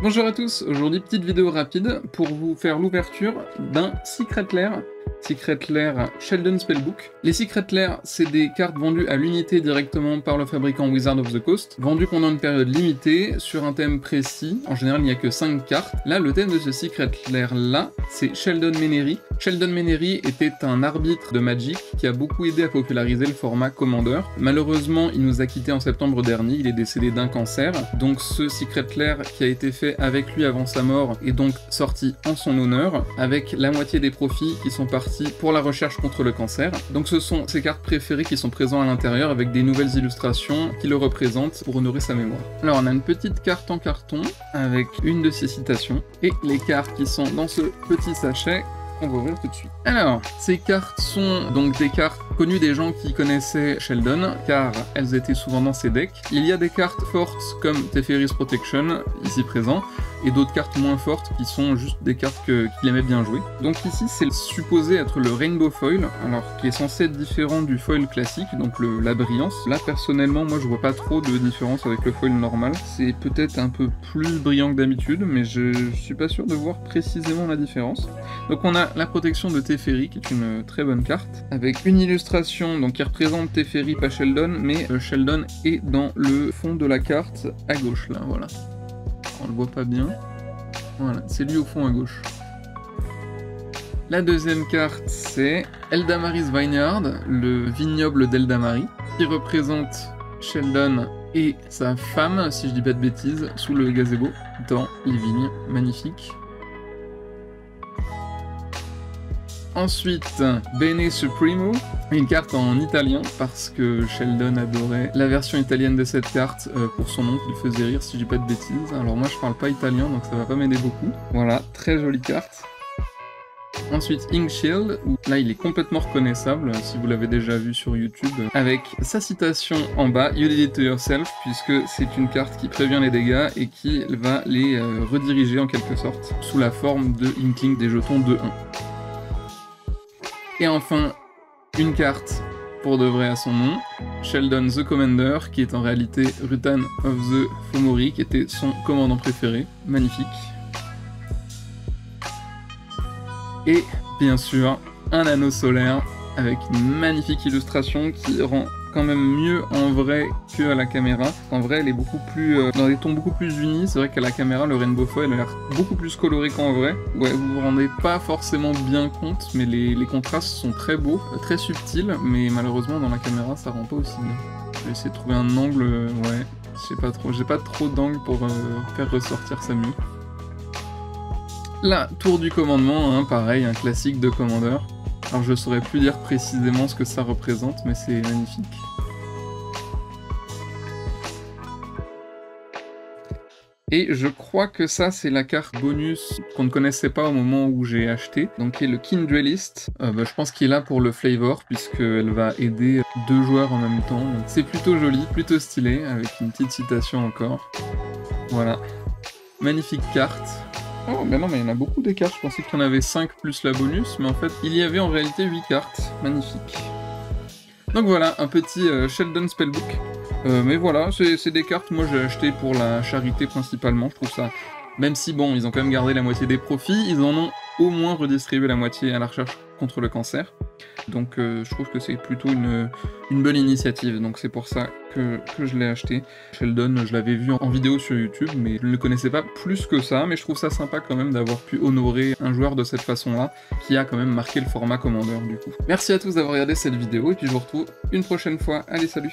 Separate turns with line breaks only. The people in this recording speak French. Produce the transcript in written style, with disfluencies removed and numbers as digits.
Bonjour à tous, aujourd'hui petite vidéo rapide pour vous faire l'ouverture d'un Secret Lair. Secret Lair Sheldon Spellbook. Les Secret Lair, c'est des cartes vendues à l'unité directement par le fabricant Wizards of the Coast, vendues pendant une période limitée, sur un thème précis. En général, il n'y a que 5 cartes. Là, le thème de ce Secret Lair là, c'est Sheldon Menery. Sheldon Menery était un arbitre de Magic qui a beaucoup aidé à populariser le format Commander. Malheureusement, il nous a quittés en septembre dernier, il est décédé d'un cancer. Donc ce Secret Lair qui a été fait avec lui avant sa mort est donc sorti en son honneur, avec la moitié des profits qui sont partis pour la recherche contre le cancer. Donc ce sont ses cartes préférées qui sont présentes à l'intérieur avec des nouvelles illustrations qui le représentent pour honorer sa mémoire. Alors on a une petite carte en carton avec une de ses citations et les cartes qui sont dans ce petit sachet on va ouvrir tout de suite. Alors, ces cartes sont donc des cartes connues des gens qui connaissaient Sheldon, car elles étaient souvent dans ses decks. Il y a des cartes fortes comme Teferi's Protection, ici présent, et d'autres cartes moins fortes qui sont juste des cartes qu'il aimait bien jouer. Donc ici, c'est supposé être le Rainbow Foil, alors qui est censé être différent du foil classique, donc la brillance. Là, personnellement, moi je vois pas trop de différence avec le foil normal. C'est peut-être un peu plus brillant que d'habitude, mais je suis pas sûr de voir précisément la différence. Donc on a la protection de Teferi, qui est une très bonne carte, avec une illustration donc, qui représente Teferi, pas Sheldon, mais Sheldon est dans le fond de la carte à gauche, là, voilà. On le voit pas bien. Voilà, c'est lui au fond à gauche. La deuxième carte, c'est Eldamary's Vineyard, le vignoble d'Eldamary, qui représente Sheldon et sa femme, si je dis pas de bêtises, sous le gazebo, dans les vignes. Magnifique. Ensuite, Bene Supremo, une carte en italien, parce que Sheldon adorait la version italienne de cette carte pour son nom qui le faisait rire, si je dis pas de bêtises. Alors moi je parle pas italien, donc ça va pas m'aider beaucoup. Voilà, très jolie carte. Ensuite, Ink Shield, où là il est complètement reconnaissable, si vous l'avez déjà vu sur YouTube, avec sa citation en bas, You did it to yourself, puisque c'est une carte qui prévient les dégâts et qui va les rediriger en quelque sorte, sous la forme de Inkling des jetons 2-1. Et enfin, une carte pour de vrai à son nom, Sheldon the Commander, qui est en réalité Rutan of the Fomori, qui était son commandant préféré. Magnifique. Et bien sûr, un anneau solaire avec une magnifique illustration qui rend quand même mieux en vrai qu'à la caméra. En vrai, elle est beaucoup plus dans des tons beaucoup plus unis. C'est vrai qu'à la caméra, le Rainbow Foil a l'air beaucoup plus coloré qu'en vrai. Ouais, vous vous rendez pas forcément bien compte, mais les contrastes sont très beaux, très subtils, mais malheureusement dans la caméra, ça rend pas aussi bien. Je vais essayer de trouver un angle, ouais, je sais pas trop, j'ai pas trop d'angle pour faire ressortir ça mieux. La tour du commandement, hein, pareil, un classique de Commander. Alors je saurais plus dire précisément ce que ça représente, mais c'est magnifique. Et je crois que ça, c'est la carte bonus qu'on ne connaissait pas au moment où j'ai acheté, donc qui est le Kindrelist. Je pense qu'il est là pour le flavor, puisqu'elle va aider 2 joueurs en même temps. C'est plutôt joli, plutôt stylé, avec une petite citation encore. Voilà. Magnifique carte. Oh, ben non, mais il y en a beaucoup des cartes. Je pensais qu'il y en avait 5 plus la bonus, mais en fait, il y avait en réalité 8 cartes. Magnifique. Donc voilà, un petit Sheldon Spellbook. Mais voilà, c'est des cartes, moi j'ai acheté pour la charité principalement, je trouve ça... Même si bon, ils ont quand même gardé la moitié des profits, ils en ont au moins redistribué la moitié à la recherche contre le cancer. Donc je trouve que c'est plutôt une bonne initiative, donc c'est pour ça que je l'ai acheté. Sheldon, je l'avais vu en vidéo sur YouTube, mais je ne le connaissais pas plus que ça, mais je trouve ça sympa quand même d'avoir pu honorer un joueur de cette façon-là, qui a quand même marqué le format Commander du coup. Merci à tous d'avoir regardé cette vidéo, et puis je vous retrouve une prochaine fois. Allez, salut!